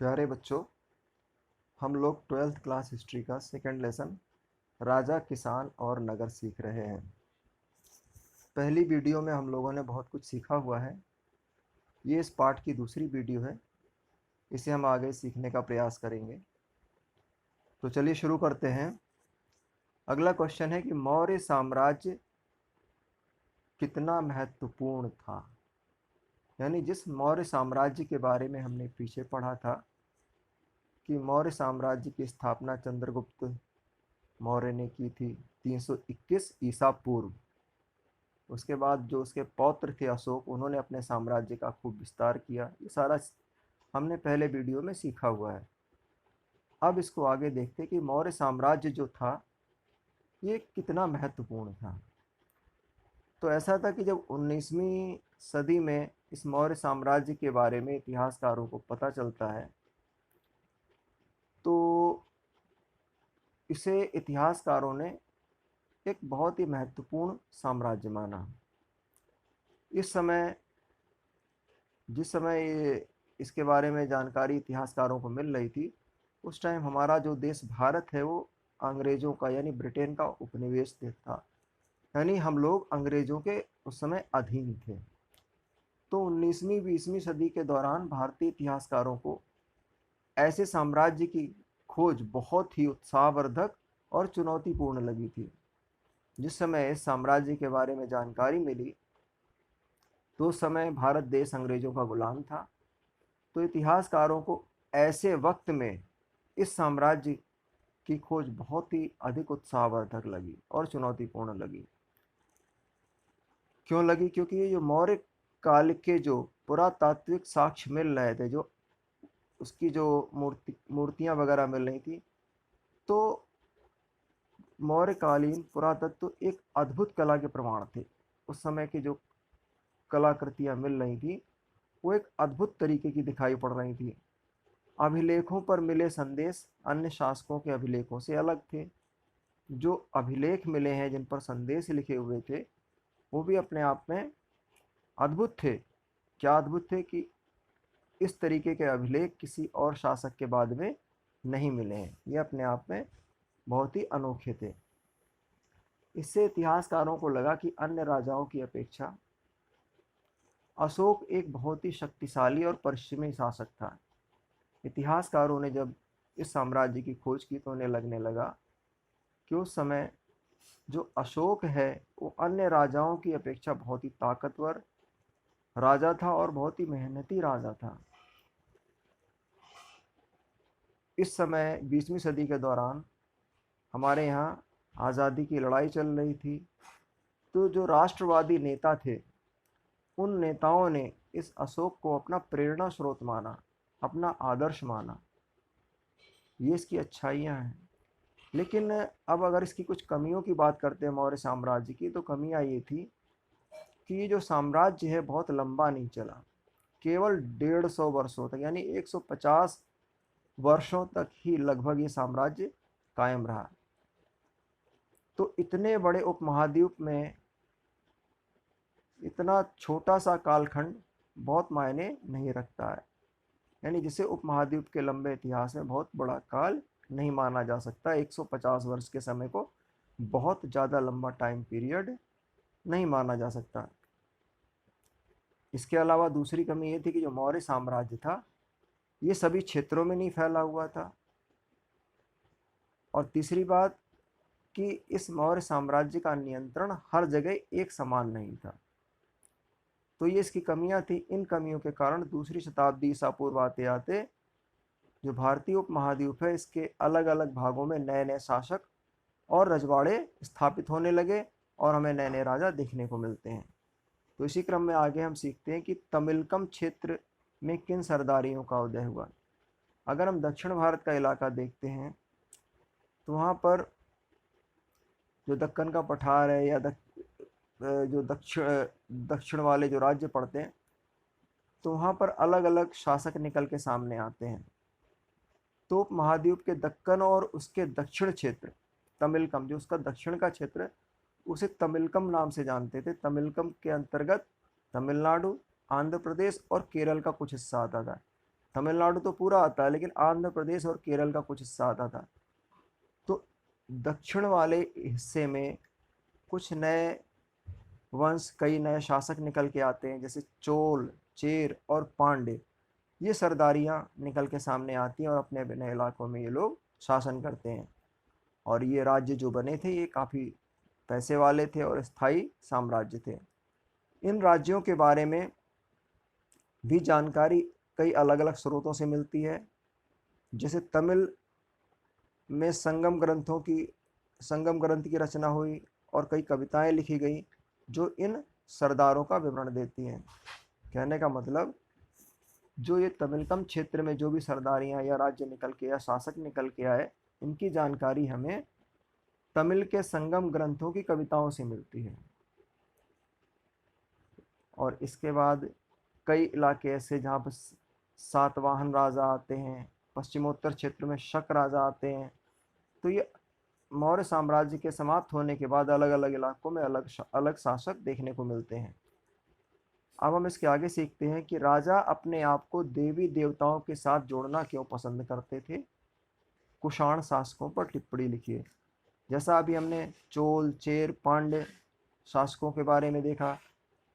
प्यारे बच्चों, हम लोग 12th क्लास हिस्ट्री का सेकंड लेसन राजा, किसान और नगर सीख रहे हैं। पहली वीडियो में हम लोगों ने बहुत कुछ सीखा हुआ है। ये इस पार्ट की दूसरी वीडियो है। इसे हम आगे सीखने का प्रयास करेंगे। तो चलिए शुरू करते हैं। अगला क्वेश्चन है कि मौर्य साम्राज्य कितना महत्वपूर्ण था। यानी जिस मौर्य साम्राज्य के बारे में हमने पीछे पढ़ा था कि मौर्य साम्राज्य की स्थापना चंद्रगुप्त मौर्य ने की थी 321 ईसा पूर्व। उसके बाद जो उसके पौत्र थे अशोक, उन्होंने अपने साम्राज्य का खूब विस्तार किया। ये सारा हमने पहले वीडियो में सीखा हुआ है। अब इसको आगे देखते कि मौर्य साम्राज्य जो था ये कितना महत्वपूर्ण था। तो ऐसा था कि जब 19वीं सदी में इस मौर्य साम्राज्य के बारे में इतिहासकारों को पता चलता है तो इसे इतिहासकारों ने एक बहुत ही महत्वपूर्ण साम्राज्य माना। इस समय जिस समय ये इसके बारे में जानकारी इतिहासकारों को मिल रही थी, उस टाइम हमारा जो देश भारत है वो अंग्रेज़ों का यानी ब्रिटेन का उपनिवेश देश था। यानी हम लोग अंग्रेज़ों के उस समय अधीन थे। तो 19वीं 20वीं सदी के दौरान भारतीय इतिहासकारों को ऐसे साम्राज्य की खोज बहुत ही उत्साहवर्धक और चुनौतीपूर्ण लगी थी। जिस समय इस साम्राज्य के बारे में जानकारी मिली तो उस समय भारत देश अंग्रेज़ों का गुलाम था। तो इतिहासकारों को ऐसे वक्त में इस साम्राज्य की खोज बहुत ही अधिक उत्साहवर्धक लगी और चुनौतीपूर्ण लगी। क्यों लगी? क्योंकि ये जो मौर्य काल के जो पुरातात्विक साक्ष्य मिल रहे थे, जो उसकी जो मूर्तियां वगैरह मिल रही थी, तो मौर्यकालीन पुरातत्व एक अद्भुत कला के प्रमाण थे। उस समय की जो कलाकृतियां मिल रही थी वो एक अद्भुत तरीके की दिखाई पड़ रही थी। अभिलेखों पर मिले संदेश अन्य शासकों के अभिलेखों से अलग थे। जो अभिलेख मिले हैं जिन पर संदेश लिखे हुए थे वो भी अपने आप में अद्भुत थे। क्या अद्भुत थे कि इस तरीके के अभिलेख किसी और शासक के बाद में नहीं मिले हैं। ये अपने आप में बहुत ही अनोखे थे। इससे इतिहासकारों को लगा कि अन्य राजाओं की अपेक्षा अशोक एक बहुत ही शक्तिशाली और परिश्रमी शासक था। इतिहासकारों ने जब इस साम्राज्य की खोज की तो उन्हें लगने लगा कि उस समय जो अशोक है वो अन्य राजाओं की अपेक्षा बहुत ही ताकतवर राजा था और बहुत ही मेहनती राजा था। इस समय 20वीं सदी के दौरान हमारे यहाँ आज़ादी की लड़ाई चल रही थी। तो जो राष्ट्रवादी नेता थे उन नेताओं ने इस अशोक को अपना प्रेरणा स्रोत माना, अपना आदर्श माना। ये इसकी अच्छाइयाँ हैं। लेकिन अब अगर इसकी कुछ कमियों की बात करते हैं मौर्य साम्राज्य की, तो कमियाँ ये थी कि ये जो साम्राज्य है बहुत लंबा नहीं चला। केवल 150 वर्षों तक यानी 150 वर्षों तक ही लगभग ये साम्राज्य कायम रहा। तो इतने बड़े उपमहाद्वीप में इतना छोटा सा कालखंड बहुत मायने नहीं रखता है। यानी जिसे उपमहाद्वीप के लंबे इतिहास में बहुत बड़ा काल नहीं माना जा सकता। 150 वर्ष के समय को बहुत ज़्यादा लंबा टाइम पीरियड नहीं माना जा सकता। इसके अलावा दूसरी कमी ये थी कि जो मौर्य साम्राज्य था ये सभी क्षेत्रों में नहीं फैला हुआ था। और तीसरी बात कि इस मौर्य साम्राज्य का नियंत्रण हर जगह एक समान नहीं था। तो ये इसकी कमियां थी। इन कमियों के कारण दूसरी शताब्दी ईसा पूर्व आते आते जो भारतीय उपमहाद्वीप है इसके अलग अलग भागों में नए नए शासक और रजवाड़े स्थापित होने लगे और हमें नए नए राजा देखने को मिलते हैं। तो इसी क्रम में आगे हम सीखते हैं कि तमिलकम क्षेत्र में किन सरदारियों का उदय हुआ। अगर हम दक्षिण भारत का इलाका देखते हैं तो वहाँ पर जो दक्कन का पठार है या जो दक्षिण वाले जो राज्य पड़ते हैं तो वहाँ पर अलग अलग शासक निकल के सामने आते हैं। तो महाद्वीप के दक्कन और उसके दक्षिण क्षेत्र तमिलकम, जो उसका दक्षिण का क्षेत्र उसे तमिलकम नाम से जानते थे। तमिलकम के अंतर्गत तमिलनाडु, आंध्र प्रदेश और केरल का कुछ हिस्सा आता था। तमिलनाडु तो पूरा आता है, लेकिन आंध्र प्रदेश और केरल का कुछ हिस्सा आता था। तो दक्षिण वाले हिस्से में कुछ नए वंश, कई नए शासक निकल के आते हैं, जैसे चोल, चेर और पांडे। ये सरदारियाँ निकल के सामने आती हैं और अपने अपने इलाकों में ये लोग शासन करते हैं। और ये राज्य जो बने थे ये काफ़ी पैसे वाले थे और स्थायी साम्राज्य थे। इन राज्यों के बारे में भी जानकारी कई अलग अलग स्रोतों से मिलती है। जैसे तमिल में संगम ग्रंथ की रचना हुई और कई कविताएं लिखी गई जो इन सरदारों का विवरण देती हैं। कहने का मतलब, जो ये तमिलकम क्षेत्र में जो भी सरदारियां या राज्य निकल के या शासक निकल के आए, इनकी जानकारी हमें तमिल के संगम ग्रंथों की कविताओं से मिलती है। और इसके बाद कई इलाके ऐसे जहाँ पर सातवाहन राजा आते हैं, पश्चिमोत्तर क्षेत्र में शक राजा आते हैं। तो ये मौर्य साम्राज्य के समाप्त होने के बाद अलग अलग इलाकों में अलग अलग शासक देखने को मिलते हैं। अब हम इसके आगे सीखते हैं कि राजा अपने आप को देवी देवताओं के साथ जोड़ना क्यों पसंद करते थे। कुषाण शासकों पर टिप्पणी लिखिए। जैसा अभी हमने चोल, चेर, पांड्य शासकों के बारे में देखा,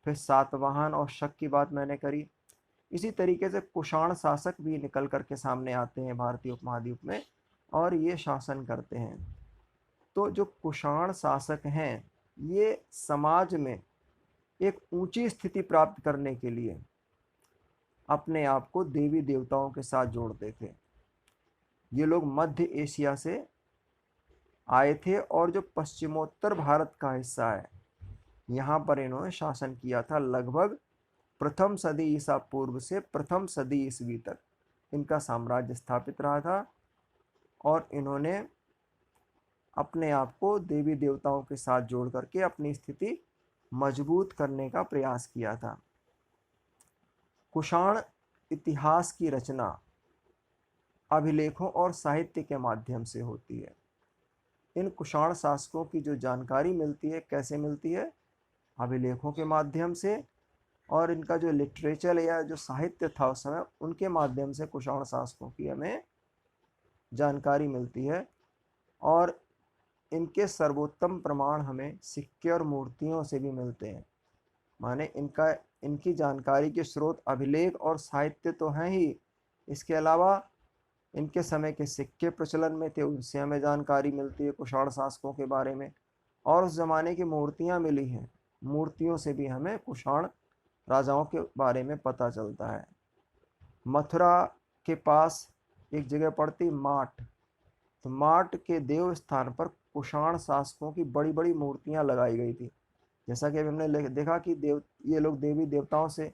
फिर सातवाहन और शक की बात मैंने करी, इसी तरीके से कुषाण शासक भी निकल कर के सामने आते हैं भारतीय उपमहाद्वीप में और ये शासन करते हैं। तो जो कुषाण शासक हैं, ये समाज में एक ऊंची स्थिति प्राप्त करने के लिए अपने आप को देवी देवताओं के साथ जोड़ते थे। ये लोग मध्य एशिया से आए थे और जो पश्चिमोत्तर भारत का हिस्सा है, यहाँ पर इन्होंने शासन किया था। लगभग प्रथम सदी ईसा पूर्व से प्रथम सदी ईस्वी तक इनका साम्राज्य स्थापित रहा था और इन्होंने अपने आप को देवी देवताओं के साथ जोड़ करके अपनी स्थिति मजबूत करने का प्रयास किया था। कुषाण इतिहास की रचना अभिलेखों और साहित्य के माध्यम से होती है। इन कुषाण शासकों की जो जानकारी मिलती है, कैसे मिलती है? अभिलेखों के माध्यम से, और इनका जो लिटरेचर या जो साहित्य था उस समय, उनके माध्यम से कुषाण शासकों की हमें जानकारी मिलती है। और इनके सर्वोत्तम प्रमाण हमें सिक्के और मूर्तियों से भी मिलते हैं। माने इनकी जानकारी के स्रोत अभिलेख और साहित्य तो हैं ही, इसके अलावा इनके समय के सिक्के प्रचलन में थे, उनसे हमें जानकारी मिलती है कुषाण शासकों के बारे में। और उस ज़माने की मूर्तियाँ मिली हैं, मूर्तियों से भी हमें कुषाण राजाओं के बारे में पता चलता है। मथुरा के पास एक जगह पड़ती माट, तो माट के देव स्थान पर कुषाण शासकों की बड़ी बड़ी मूर्तियां लगाई गई थी। जैसा कि अभी हमने देखा कि ये लोग देवी देवताओं से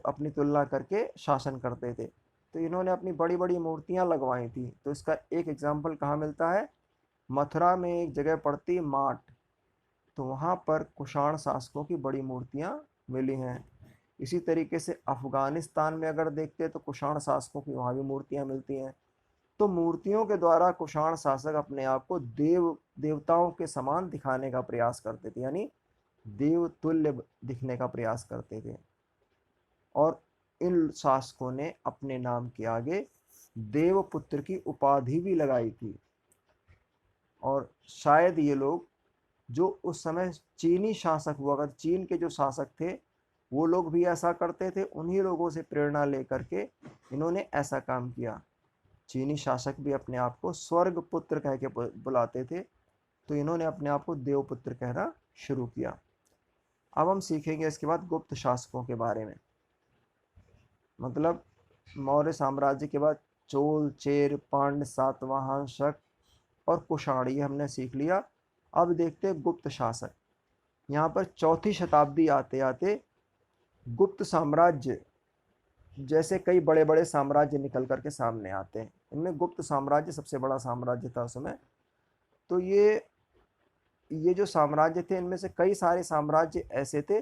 अपनी तुलना करके शासन करते थे, तो इन्होंने अपनी बड़ी बड़ी मूर्तियां लगवाई थी। तो इसका एक एग्जाम्पल कहाँ मिलता है? मथुरा में एक जगह पड़ती माट, तो वहाँ पर कुषाण शासकों की बड़ी मूर्तियां मिली हैं। इसी तरीके से अफगानिस्तान में अगर देखते हैं तो कुषाण शासकों की वहाँ भी मूर्तियां मिलती हैं। तो मूर्तियों के द्वारा कुषाण शासक अपने आप को देवताओं के समान दिखाने का प्रयास करते थे, यानी देव तुल्य दिखने का प्रयास करते थे। और इन शासकों ने अपने नाम के आगे देवपुत्र की उपाधि भी लगाई थी। और शायद ये लोग जो उस समय चीनी शासक हुआ करते, चीन के जो शासक थे वो लोग भी ऐसा करते थे, उन्हीं लोगों से प्रेरणा लेकर के इन्होंने ऐसा काम किया। चीनी शासक भी अपने आप को स्वर्ग पुत्र कह के बुलाते थे, तो इन्होंने अपने आप को देवपुत्र कहना शुरू किया। अब हम सीखेंगे इसके बाद गुप्त शासकों के बारे में। मतलब मौर्य साम्राज्य के बाद चोल, चेर, पांड्य, सातवाहन, शक और कुषाण, ये हमने सीख लिया। अब देखते हैं गुप्त शासक। यहाँ पर चौथी शताब्दी आते आते गुप्त साम्राज्य जैसे कई बड़े बड़े साम्राज्य निकल करके सामने आते हैं। इनमें गुप्त साम्राज्य सबसे बड़ा साम्राज्य था उस समय। तो ये जो साम्राज्य थे, इनमें से कई सारे साम्राज्य ऐसे थे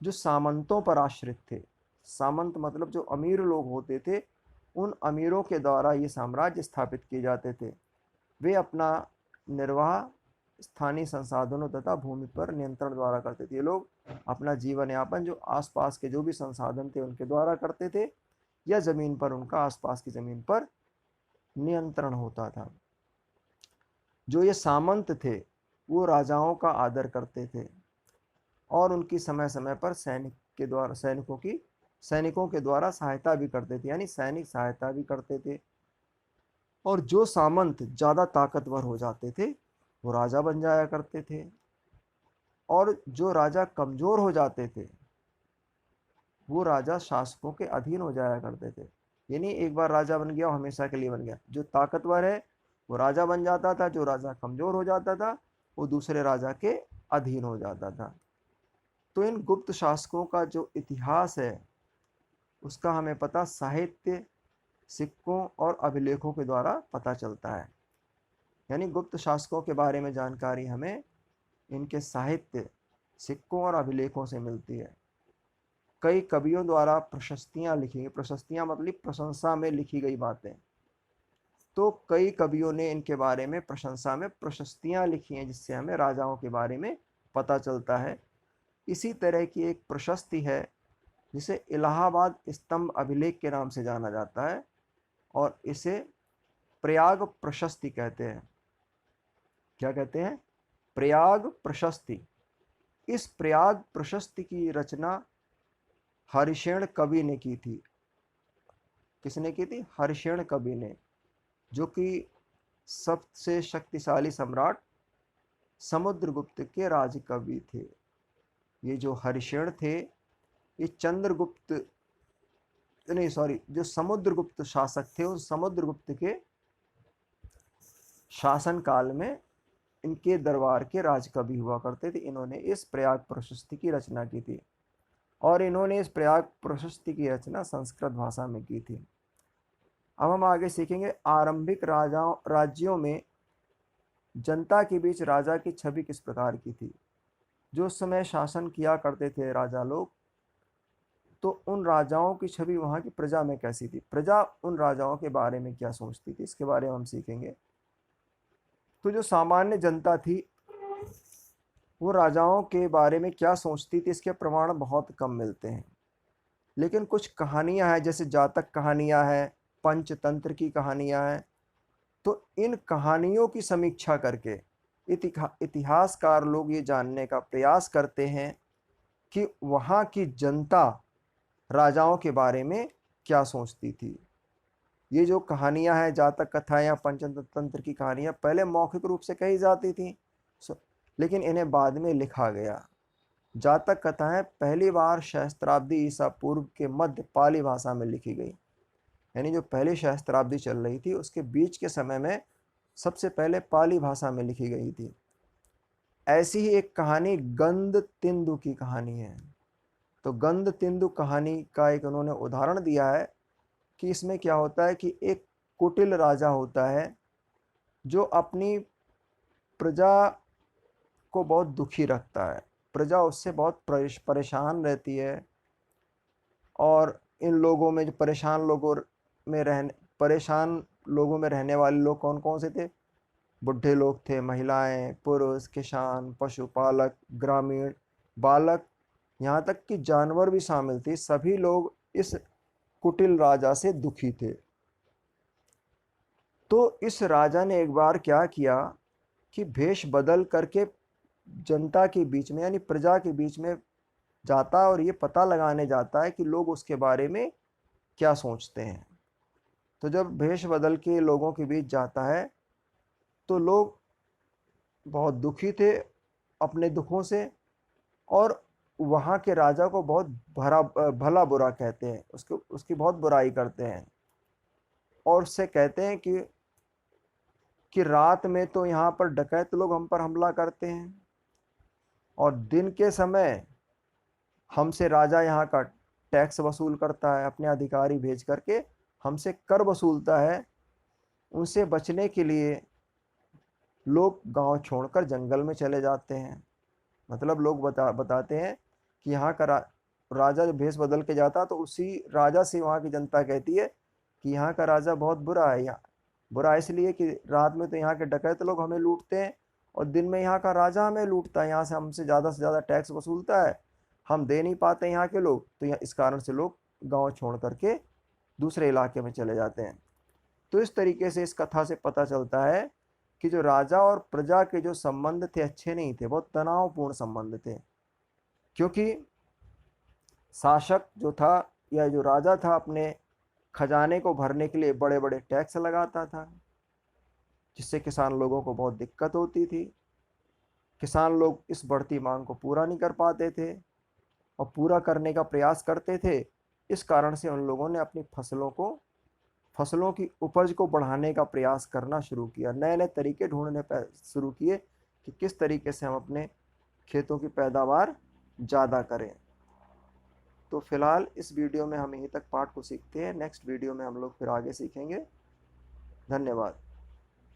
जो सामंतों पर आश्रित थे। सामंत मतलब जो अमीर लोग होते थे, उन अमीरों के द्वारा ये साम्राज्य स्थापित किए जाते थे। वे अपना निर्वाह स्थानीय संसाधनों तथा भूमि पर नियंत्रण द्वारा करते थे। ये लोग अपना जीवन यापन जो आसपास के जो भी संसाधन थे उनके द्वारा करते थे, या जमीन पर उनका आसपास की जमीन पर नियंत्रण होता था। जो ये सामंत थे वो राजाओं का आदर करते थे और उनकी समय समय पर सैनिकों के द्वारा सहायता भी करते थे, यानी सैनिक सहायता भी करते थे। और जो सामंत ज्यादा ताकतवर हो जाते थे वो राजा बन जाया करते थे, और जो राजा कमजोर हो जाते थे वो राजा शासकों के अधीन हो जाया करते थे। यानी एक बार राजा बन गया वो हमेशा के लिए बन गया। जो ताकतवर है वो राजा बन जाता था, जो राजा कमजोर हो जाता था वो दूसरे राजा के अधीन हो जाता था। तो इन गुप्त शासकों का जो इतिहास है उसका हमें पता साहित्य, सिक्कों और अभिलेखों के द्वारा पता चलता है। यानी गुप्त शासकों के बारे में जानकारी हमें इनके साहित्य, सिक्कों और अभिलेखों से मिलती है। कई कवियों द्वारा प्रशस्तियां लिखी गई, प्रशस्तियां मतलब प्रशंसा में लिखी गई बातें। तो कई कवियों ने इनके बारे में प्रशंसा में प्रशस्तियां लिखी हैं जिससे हमें राजाओं के बारे में पता चलता है। इसी तरह की एक प्रशस्ति है जिसे इलाहाबाद स्तंभ अभिलेख के नाम से जाना जाता है और इसे प्रयाग प्रशस्ति कहते हैं। क्या कहते हैं? प्रयाग प्रशस्ति। इस प्रयाग प्रशस्ति की रचना हरिशेन कवि ने की थी। किसने की थी? हरिशेन कवि ने, जो कि सबसे शक्तिशाली सम्राट समुद्रगुप्त के राजकवि थे। ये जो हरिशेन थे ये चंद्रगुप्त नहीं सॉरी जो समुद्रगुप्त शासक थे उन समुद्रगुप्त के शासन काल में इनके दरबार के राजकवि हुआ करते थे। इन्होंने इस प्रयाग प्रशस्ति की रचना की थी और इन्होंने इस प्रयाग प्रशस्ति की रचना संस्कृत भाषा में की थी। अब हम आगे सीखेंगे आरंभिक राज्यों में जनता के बीच राजा की छवि किस प्रकार की थी। जो उस समय शासन किया करते थे राजा लोग, तो उन राजाओं की छवि वहाँ की प्रजा में कैसी थी, प्रजा उन राजाओं के बारे में क्या सोचती थी, इसके बारे में हम सीखेंगे। तो जो सामान्य जनता थी वो राजाओं के बारे में क्या सोचती थी इसके प्रमाण बहुत कम मिलते हैं, लेकिन कुछ कहानियां हैं, जैसे जातक कहानियां हैं, पंचतंत्र की कहानियां हैं। तो इन कहानियों की समीक्षा करके इतिहासकार लोग ये जानने का प्रयास करते हैं कि वहाँ की जनता राजाओं के बारे में क्या सोचती थी। ये जो कहानियां हैं, जातक कथा या पंचतंत्र की कहानियां, पहले मौखिक रूप से कही जाती थी लेकिन इन्हें बाद में लिखा गया। जातक कथाएं पहली बार सहस्त्राब्दी ईसा पूर्व के मध्य पाली भाषा में लिखी गई। यानी जो पहली सहस्त्राब्दी चल रही थी उसके बीच के समय में सबसे पहले पाली भाषा में लिखी गई थी। ऐसी ही एक कहानी गंधतिंदु की कहानी है। तो गंधतिंदु कहानी का एक उन्होंने उदाहरण दिया है कि इसमें क्या होता है कि एक कुटिल राजा होता है जो अपनी प्रजा को बहुत दुखी रखता है। प्रजा उससे बहुत परेशान रहती है और इन लोगों में जो परेशान लोगों में रहने वाले लोग कौन कौन से थे? बुढ़े लोग थे, महिलाएं, पुरुष, किसान, पशुपालक, ग्रामीण, बालक, यहाँ तक कि जानवर भी शामिल थे। सभी लोग इस कुटिल राजा से दुखी थे। तो इस राजा ने एक बार क्या किया कि भेष बदल करके जनता के बीच में यानी प्रजा के बीच में जाता है और ये पता लगाने जाता है कि लोग उसके बारे में क्या सोचते हैं। तो जब भेष बदल के लोगों के बीच जाता है तो लोग बहुत दुखी थे अपने दुखों से और वहाँ के राजा को बहुत भला बुरा कहते हैं, उसकी बहुत बुराई करते हैं और उससे कहते हैं कि रात में तो यहाँ पर डकैत लोग हम पर हमला करते हैं और दिन के समय हमसे राजा यहाँ का टैक्स वसूल करता है, अपने अधिकारी भेज करके हमसे कर वसूलता है। उनसे बचने के लिए लोग गांव छोड़कर जंगल में चले जाते हैं। मतलब लोग बताते हैं कि यहाँ का राजा जब भेष बदल के जाता तो उसी राजा से वहाँ की जनता कहती है कि यहाँ का राजा बहुत बुरा है। यहाँ बुरा इसलिए कि रात में तो यहाँ के डकैत लोग हमें लूटते हैं और दिन में यहाँ का राजा हमें लूटता है, यहाँ से हमसे ज़्यादा टैक्स वसूलता है, हम दे नहीं पाते यहाँ के लोग, तो यहाँ इस कारण से लोग गांव छोड़ करके दूसरे इलाके में चले जाते हैं। तो इस तरीके से इस कथा से पता चलता है कि जो राजा और प्रजा के जो संबंध थे अच्छे नहीं थे, बहुत तनावपूर्ण संबंध थे। क्योंकि शासक जो था या जो राजा था अपने खजाने को भरने के लिए बड़े बड़े टैक्स लगाता था, जिससे किसान लोगों को बहुत दिक्कत होती थी। किसान लोग इस बढ़ती मांग को पूरा नहीं कर पाते थे और पूरा करने का प्रयास करते थे। इस कारण से उन लोगों ने अपनी फसलों की उपज को बढ़ाने का प्रयास करना शुरू किया, नए नए तरीके ढूंढने शुरू किए कि किस तरीके से हम अपने खेतों की पैदावार ज़्यादा करें। तो फिलहाल इस वीडियो में हम यहीं तक पाठ को सीखते हैं, नेक्स्ट वीडियो में हम लोग फिर आगे सीखेंगे। धन्यवाद।